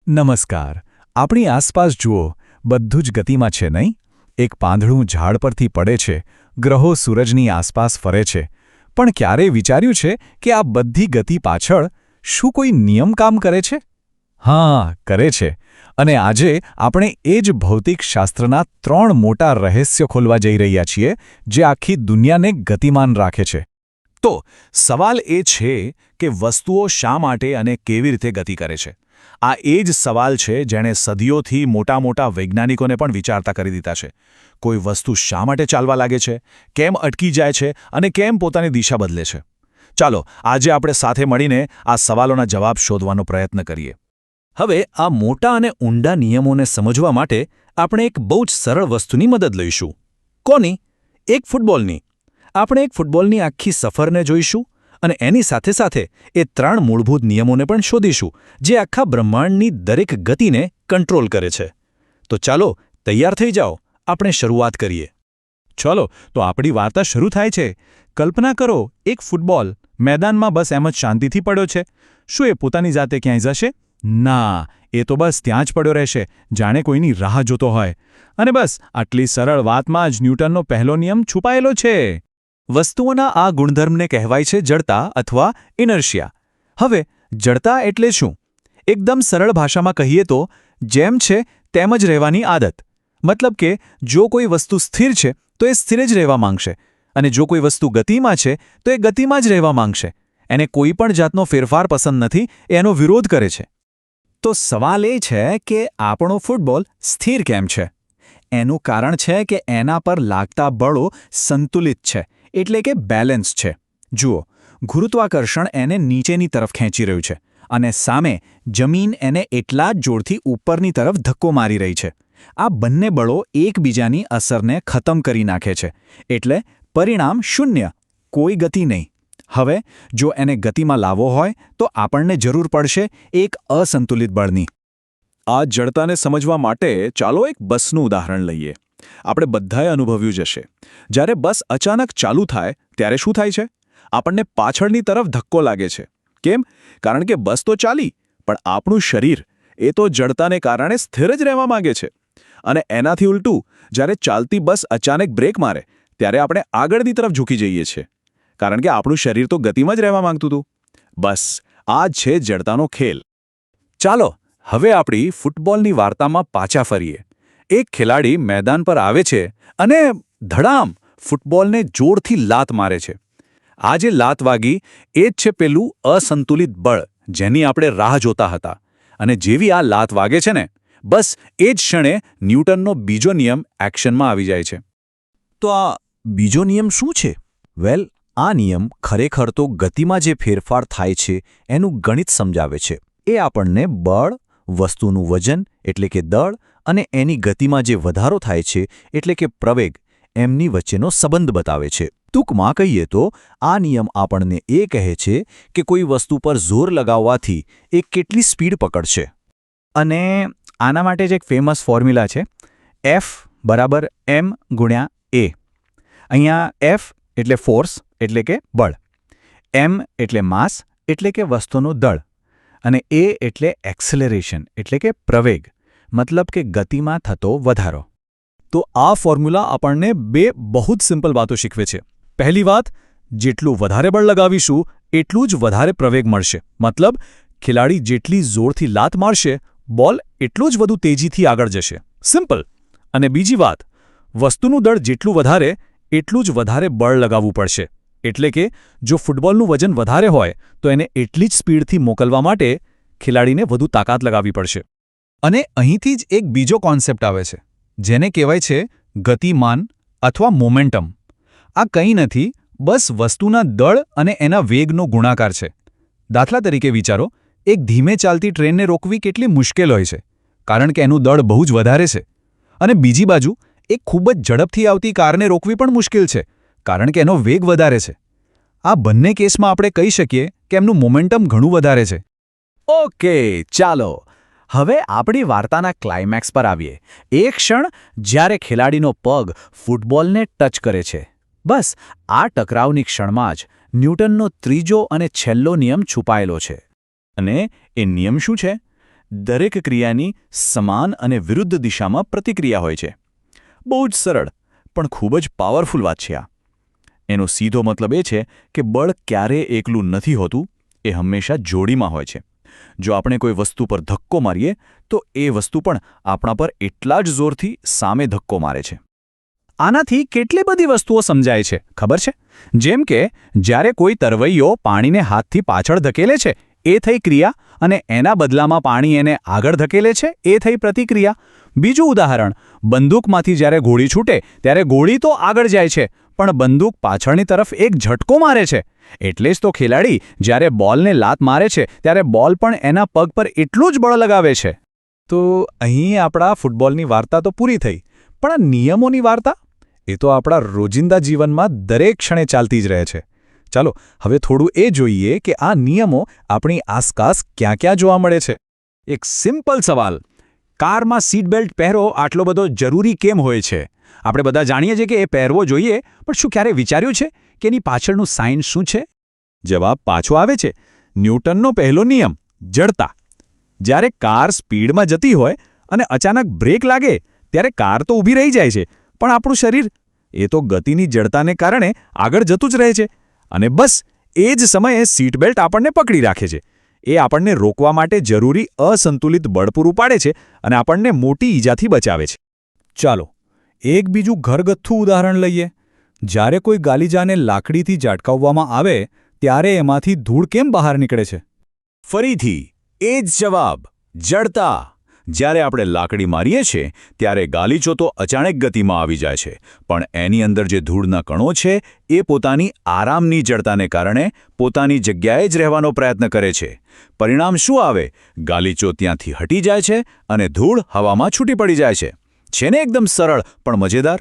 નમસ્કાર. આપણી આસપાસ જુઓ, બધું જ ગતિમાં છે નહીં? એક પાંદડું ઝાડ પરથી પડે છે, ગ્રહો સૂરજની આસપાસ ફરે છે. પણ ક્યારેય વિચાર્યું છે કે આ બધી ગતિ પાછળ શું કોઈ નિયમ કામ કરે છે? હા, કરે છે. અને આજે આપણે એ જ ભૌતિકશાસ્ત્રના 3 મોટા રહસ્યો ખોલવા જઈ રહ્યા છીએ, જે આખી દુનિયાને ગતિમાન રાખે છે. તો સવાલ એ છે કે વસ્તુઓ શા માટે અને કેવી રીતે ગતિ કરે છે. આ એ જ સવાલ છે જેણે સદીઓથી મોટા વૈજ્ઞાનિકોને પણ વિચારતા કરી દીધા છે. કોઈ વસ્તુ શા માટે ચાલવા લાગે છે, કેમ અટકી જાય છે અને કેમ પોતાની દિશા બદલે છે. ચાલો આજે આપણે સાથે મળીને આ સવાલોના જવાબ શોધવાનો પ્રયત્ન કરીએ. હવે આ મોટા અને ઊંડા નિયમોને સમજવા માટે આપણે એક બહુ જ સરળ વસ્તુની મદદ લઈશું. કોની? એક ફૂટબોલની. આપણે એક ફૂટબોલની આખી સફરને જોઈશું અને એની સાથે સાથે એ 3 મૂળભૂત નિયમોને પણ શોધીશું, જે આખા બ્રહ્માંડની દરેક ગતિને કંટ્રોલ કરે છે. તો ચાલો તૈયાર થઈ જાઓ, આપણે શરૂઆત કરીએ. ચલો તો આપણી વાર્તા શરૂ થાય છે. કલ્પના કરો, એક ફૂટબોલ મેદાનમાં બસ એમ જ શાંતિથી પડ્યો છે. શું એ પોતાની જાતે ક્યાંય જશે? ના, એ તો બસ ત્યાં જ પડ્યો રહેશે, જાણે કોઈની રાહ જોતો હોય. અને બસ આટલી સરળ વાતમાં જ ન્યૂટનનો પહેલો નિયમ છુપાયેલો છે. વસ્તુઓના આ ગુણધર્મને કહેવાય છે જડતા અથવા ઇનર્શિયા. હવે જડતા એટલે શું? એકદમ સરળ ભાષામાં કહીએ તો જેમ છે તેમ જ રહેવાની આદત. મતલબ કે જો કોઈ વસ્તુ સ્થિર છે તો એ સ્થિર જ રહેવા માંગશે, અને જો કોઈ વસ્તુ ગતિમાં છે તો એ ગતિમાં જ રહેવા માંગશે. એને કોઈ પણ જાતનો ફેરફાર પસંદ નથી, એનો વિરોધ કરે છે. તો સવાલ એ છે કે આપણો ફૂટબોલ સ્થિર કેમ છે? એનું કારણ છે કે એના પર લાગતા બળો સંતુલિત છે, એટલે કે બેલેન્સ છે. જુઓ, ગુરુત્વાકર્ષણ એને નીચેની તરફ ખેંચી રહ્યું છે અને સામે જમીન એને એટલા જ જોરથી ઉપરની તરફ ધક્કો મારી રહી છે. આ બંને બળો એકબીજાની અસરને ખતમ કરી નાખે છે, એટલે પરિણામ શૂન્ય, કોઈ ગતિ નહીં. હવે જો એને ગતિમાં લાવવો હોય તો આપણને જરૂર પડશે એક અસંતુલિત બળની. આ જડતાને સમજવા માટે ચાલો એક બસનું ઉદાહરણ લઈએ. આપણે બધાએ અનુભવ્યું જ હશે. જ્યારે બસ અચાનક ચાલુ થાય ત્યારે શું થાય છે? આપણને પાછળની તરફ ધક્કો લાગે છે. કેમ? કારણ કે બસ તો ચાલી, પણ આપણું શરીર એ તો જડતાને કારણે સ્થિર જ રહેવા માંગે છે. અને એનાથી ઉલટું, જ્યારે ચાલતી બસ અચાનક બ્રેક મારે ત્યારે આપણે આગળની તરફ ઝૂકી જઈએ છીએ, કારણ કે આપણું શરીર તો ગતિમાં જ રહેવા માંગતું હતું. બસ આ છે જડતાનો ખેલ. ચાલો હવે આપણી ફૂટબોલની વાર્તામાં પાછા ફરીએ. એક ખેલાડી મેદાન પર આવે છે અને ધડામ ફૂટબોલને જોરથી લાત મારે છે. આ જે લાત વાગી એ જ છે પેલું અસંતુલિત બળ જેની આપણે રાહ જોતા હતા. અને જેવી આ લાત વાગે છે ને, બસ એ જ ક્ષણે ન્યૂટનનો બીજો નિયમ એક્શનમાં આવી જાય છે. તો આ બીજો નિયમ શું છે? વેલ, આ નિયમ ખરેખર તો ગતિમાં જે ફેરફાર થાય છે એનું ગણિત સમજાવે છે. એ આપણને બળ, વસ્તુનું વજન એટલે કે દળ, અને એની ગતિમાં જે વધારો થાય છે એટલે કે પ્રવેગ, એમની વચ્ચેનો સંબંધ બતાવે છે. ટૂંકમાં કહીએ તો આ નિયમ આપણને એ કહે છે કે કોઈ વસ્તુ પર જોર લગાવવાથી એ કેટલી સ્પીડ પકડશે. અને આના માટે જ એક ફેમસ ફોર્મ્યુલા છે, F = m × a. અહીંયા F એટલે ફોર્સ એટલે કે બળ, m એટલે માસ એટલે કે વસ્તુનું દળ, અને a એટલે એક્સેલરેશન એટલે કે પ્રવેગ, મતલબ કે ગતિમાં થતો વધારો. તો આ ફોર્મ્યુલા આપણને 2 બહુ જ સિમ્પલ વાતો શીખવે છે. પહેલી વાત, જેટલું વધારે બળ લગાવીશું એટલું જ વધારે પ્રવેગ મળશે. મતલબ ખેલાડી જેટલી જોરથી લાત મારશે, બોલ એટલું જ વધુ તેજીથી આગળ જશે. સિમ્પલ. અને બીજી વાત, વસ્તુનું દળ જેટલું વધારે એટલું જ વધારે બળ લગાવવું પડશે. એટલે કે જો ફૂટબોલનું વજન વધારે હોય તો એને એટલી જ સ્પીડથી મોકલવા માટે ખેલાડીને વધુ તાકાત લગાવવી પડશે. અને અહીંથી જ એક બીજો કોન્સેપ્ટ આવે છે, જેને કહેવાય છે ગતિમાન અથવા મોમેન્ટમ. આ કંઈ નથી, બસ વસ્તુના દળ અને એના વેગનો ગુણાકાર છે. દાખલા તરીકે વિચારો, એક ધીમે ચાલતી ટ્રેનને રોકવી કેટલી મુશ્કેલ હોય છે, કારણ કે એનું દળ બહુ જ વધારે છે. અને બીજી બાજુ એક ખૂબ જ ઝડપથી આવતી કારને રોકવી પણ મુશ્કેલ છે, કારણ કે એનો વેગ વધારે છે. આ બંને કેસમાં આપણે કહી શકીએ કે એમનું મોમેન્ટમ ઘણું વધારે છે. ઓકે, ચાલો હવે આપણી વાર્તાના ક્લાઇમેક્સ પર આવીએ. એ ક્ષણ જ્યારે ખેલાડીનો પગ ફૂટબોલને ટચ કરે છે. બસ આ ટકરાવની ક્ષણમાં જ ન્યૂટનનો ત્રીજો અને છેલ્લો નિયમ છુપાયેલો છે. અને એ નિયમ શું છે? દરેક ક્રિયાની સમાન અને વિરુદ્ધ દિશામાં પ્રતિક્રિયા હોય છે. બહુ જ સરળ પણ ખૂબ જ પાવરફુલ વાત છે આ. એનો સીધો મતલબ એ છે કે બળ ક્યારેય એકલું નથી હોતું, એ હંમેશા જોડીમાં હોય છે. જો આપણે કોઈ વસ્તુ પર ધક્કો મારીએ તો એ વસ્તુ પણ આપણા પર એટલા જ જોરથી સામે ધક્કો મારે છે. આનાથી કેટલી બધી વસ્તુઓ સમજાય છે ખબર છે? જેમ કે જ્યારે કોઈ તરવૈયો પાણીને હાથથી પાછળ ધકેલે છે એ થઈ ક્રિયા, અને એના બદલામાં પાણી એને આગળ ધકેલે છે એ થઈ પ્રતિક્રિયા. બીજું ઉદાહરણ, બંદૂકમાંથી જ્યારે ગોળી છૂટે ત્યારે ગોળી તો આગળ જાય છે, પણ બંદૂક પાછળની તરફ એક ઝટકો મારે છે. એટલે જ તો ખેલાડી જ્યારે બોલને લાત મારે છે ત્યારે બોલ પણ એના પગ પર એટલું જ બળ લગાવે છે. તો અહીં આપણા ફૂટબોલની વાર્તા તો પૂરી થઈ, પણ આ નિયમોની વાર્તા? એ તો આપણા રોજિંદા જીવનમાં દરેક ક્ષણે ચાલતી જ રહે છે. ચાલો હવે થોડું એ જોઈએ કે આ નિયમો આપણી આસપાસ ક્યાં ક્યાં જોવા મળે છે. એક સિમ્પલ સવાલ, કારમાં સીટ બેલ્ટ પહેરો આટલો બધો જરૂરી કેમ હોય છે? આપણે બધા જાણીએ છીએ કે એ પહેરવો જોઈએ, પણ શું ક્યારે વિચાર્યું છે કે એની પાછળનું સાયન્સ શું છે? જવાબ પાછો આવે છે ન્યૂટનનો પહેલો નિયમ, જડતા. જ્યારે કાર સ્પીડમાં જતી હોય અને અચાનક બ્રેક લાગે ત્યારે કાર તો ઊભી રહી જાય છે, પણ આપણું શરીર એ તો ગતિની જડતાને કારણે આગળ જતું જ રહે છે. અને બસ એ જ સમયે સીટ બેલ્ટ આપણને પકડી રાખે છે. એ આપણને રોકવા માટે જરૂરી અસંતુલિત બળ પૂરું પાડે છે અને આપણને મોટી ઈજાથી બચાવે છે. ચાલો એક બીજું ઘરગથ્થું ઉદાહરણ લઈએ. જ્યારે કોઈ ગાલીજાને લાકડીથી ઝાટકાવવામાં આવે ત્યારે એમાંથી ધૂળ કેમ બહાર નીકળે છે? ફરીથી એ જ જવાબ, જડતા. જ્યારે આપણે લાકડી મારીએ છીએ ત્યારે ગાલીચો તો અચાનક ગતિમાં આવી જાય છે, પણ એની અંદર જે ધૂળના કણો છે એ પોતાની આરામની જડતાને કારણે પોતાની જગ્યાએ જ રહેવાનો પ્રયત્ન કરે છે. પરિણામ શું આવે? ગાલીચો ત્યાંથી હટી જાય છે અને ધૂળ હવામાં છૂટી પડી જાય છે. છે ને એકદમ સરળ પણ મજેદાર?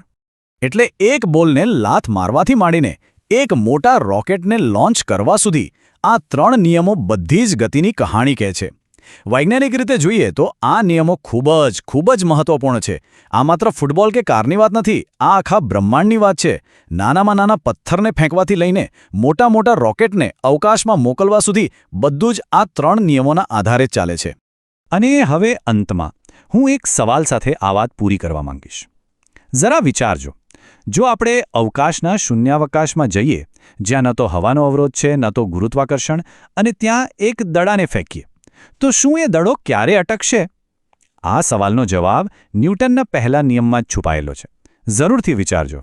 એટલે એક બોલને લાત મારવાથી માંડીને એક મોટા રોકેટને લોન્ચ કરવા સુધી આ 3 નિયમો બધી જ ગતિની કહાણી કહે છે. વૈજ્ઞાનિક રીતે જોઈએ તો આ નિયમો ખૂબ જ મહત્વપૂર્ણ છે. આ માત્ર ફૂટબોલ કે કારની વાત નથી, આ આખા બ્રહ્માંડની વાત છે. નાનામાં નાના પથ્થરને ફેંકવાથી લઈને મોટા રોકેટને અવકાશમાં મોકલવા સુધી બધું જ આ 3 નિયમોના આધારે જ ચાલે છે. અને હવે અંતમાં હું એક સવાલ સાથે આ વાત પૂરી કરવા માંગીશ. જરા વિચારજો, જો આપણે અવકાશના શૂન્યાવકાશમાં જઈએ, જ્યાં ન તો હવાનો અવરોધ છે ન તો ગુરુત્વાકર્ષણ, અને ત્યાં એક દડાને ફેંકીએ, તો શું એ દડો ક્યારે અટકશે? આ સવાલનો જવાબ ન્યૂટનના પહેલા નિયમમાં જ છુપાયેલો છે. જરૂરથી વિચારજો.